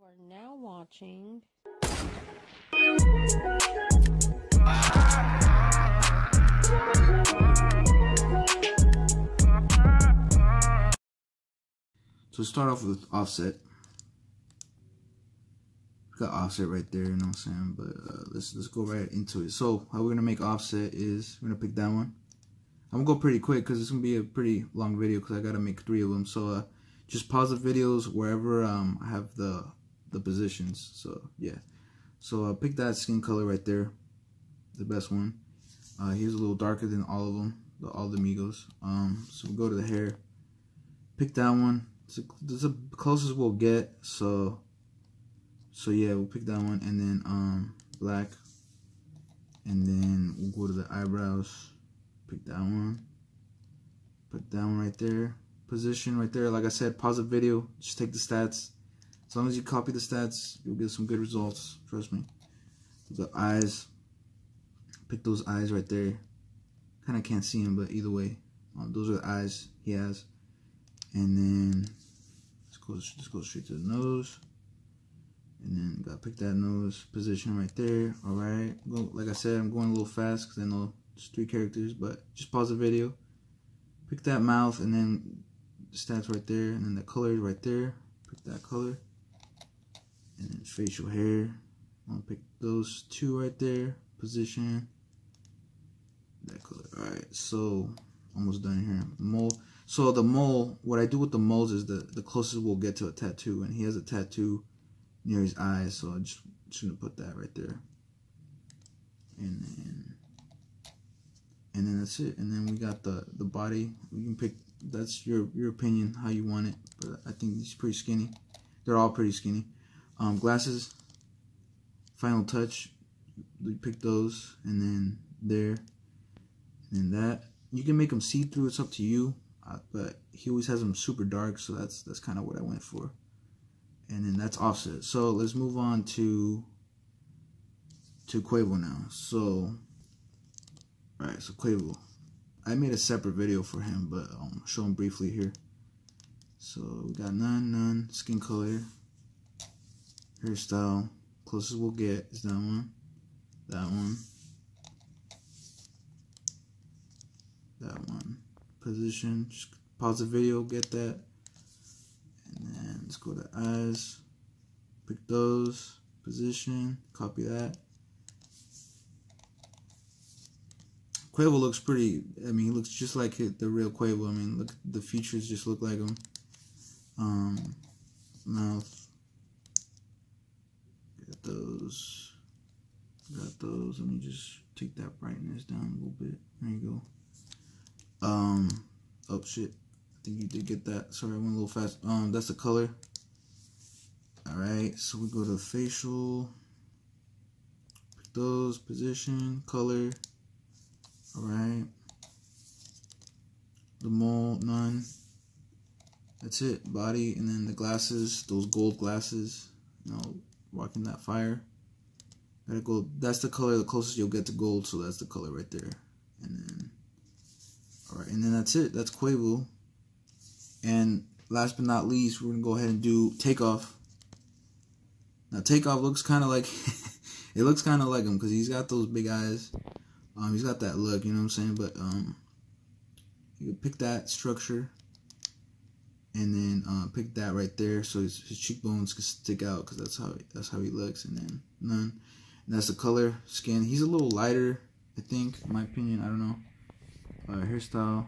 are now watching So start off with Offset. Got Offset right there, you know what I'm saying? But let's go right into it. So how we're gonna make Offset is we're gonna pick that one. I'm gonna go pretty quick because it's gonna be a pretty long video because I gotta make 3 of them. So just pause the videos wherever I have the positions. So yeah. So pick that skin color right there, the best one. He's a little darker than all of them, all the Migos. So we'll go to the hair. Pick that one. It's the closest we'll get. So yeah, we'll pick that one, and then black, and then we'll go to the eyebrows. Pick that one. Put that one right there. Position right there. Like I said, pause the video. Just take the stats. As long as you copy the stats, you'll get some good results. Trust me. The eyes. Pick those eyes right there. Kind of can't see them, but either way, those are the eyes he has. And then let's go straight to the nose. And then gotta pick that nose position right there. All right. Like I said, I'm going a little fast because I know it's 3 characters, but just pause the video. Pick that mouth, and then the stats right there, and then the color right there. Pick that color, and then facial hair. I'm gonna pick those 2 right there. Position that color. All right. So almost done here. Mole. So the mole, what I do with the moles is the closest we'll get to a tattoo, and he has a tattoo near his eyes, so I'm just gonna put that right there, and then that's it. And then we got the body. We can pick. That's your opinion how you want it, but I think he's pretty skinny. They're all pretty skinny. Glasses. Final touch. We pick those, and then there, and then that. You can make them see through. It's up to you. But he always has them super dark, so that's kind of what I went for. And then that's Offset. So let's move on to Quavo now. So, alright, so Quavo. I made a separate video for him, but I'll show him briefly here. So we got none, skin color, hairstyle. Closest we'll get is that one, that one, that one. Position, just pause the video, get that, and then let's go to eyes, pick those, position, copy that. Quavo looks pretty, I mean, he looks just like the real Quavo. I mean, look, the features just look like him. Mouth, got those, let me just take that brightness down a little bit, there you go. Oh shit, I think you did get that. Sorry, I went a little fast. That's the color. Alright, so we go to facial, pick those, position, color. Alright, the mole, none. That's it. Body, and then the glasses, those gold glasses, you know, rocking that fire. Gotta go, that's the color, the closest you'll get to gold, so that's the color right there. And then alright, and then that's it. That's Quavo. And last but not least, we're going to go ahead and do Takeoff. Now, Takeoff looks kind of like, it looks kind of like him because he's got those big eyes. He's got that look, you know what I'm saying? But you can pick that structure and then pick that right there so his cheekbones can stick out because that's how he looks. And then none. And that's the color, skin. He's a little lighter, I think, in my opinion. I don't know. Hairstyle.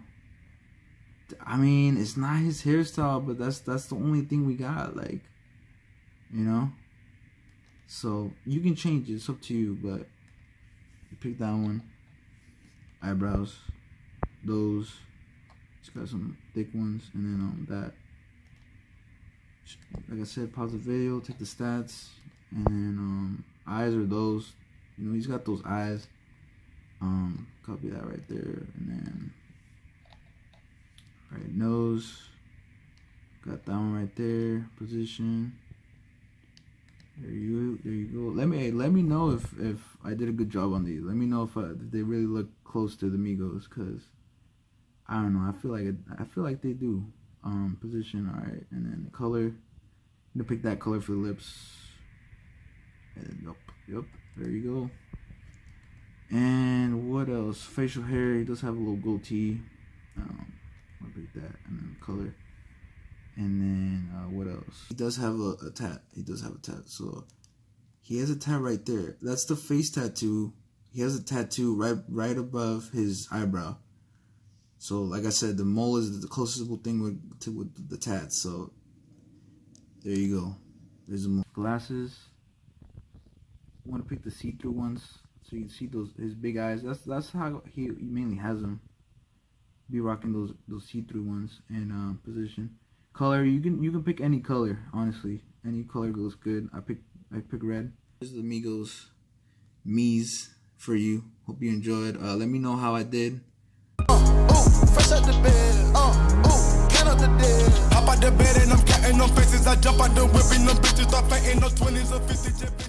I mean, it's not his hairstyle, but that's the only thing we got, like, you know. So you can change it. It's up to you, but you pick that one. Eyebrows, those. It's got some thick ones, and then that. Like I said, pause the video, take the stats, and then eyes are those. You know, he's got those eyes. Copy that right there, and then right nose, got that one right there. Position, there you go. Let me know if I did a good job on these. Let me know if they really look close to the Migos, cause I don't know. I feel like they do. Position, all right, and then the color, gonna pick that color for the lips. And yep, there you go. And what else? Facial hair. He does have a little goatee. I'll pick that, and then color. And then what else? He does have a tat. He does have a tat. So he has a tat right there. That's the face tattoo. He has a tattoo right above his eyebrow. So like I said, the mole is the closest thing with the tats. So there you go. There's a mole. Glasses. I want to pick the see-through ones so you can see his big eyes. That's how he mainly has them. Be rocking those see-through ones. And position, color. You can pick any color. Honestly, any color goes good. I pick red. This is the Migos for you. Hope you enjoyed. Let me know how I did. Fresh out the bed. Count out the dead. Hop out the bed and I'm counting them faces. I jump out the whip and them bitches start fighting no 20s or 50.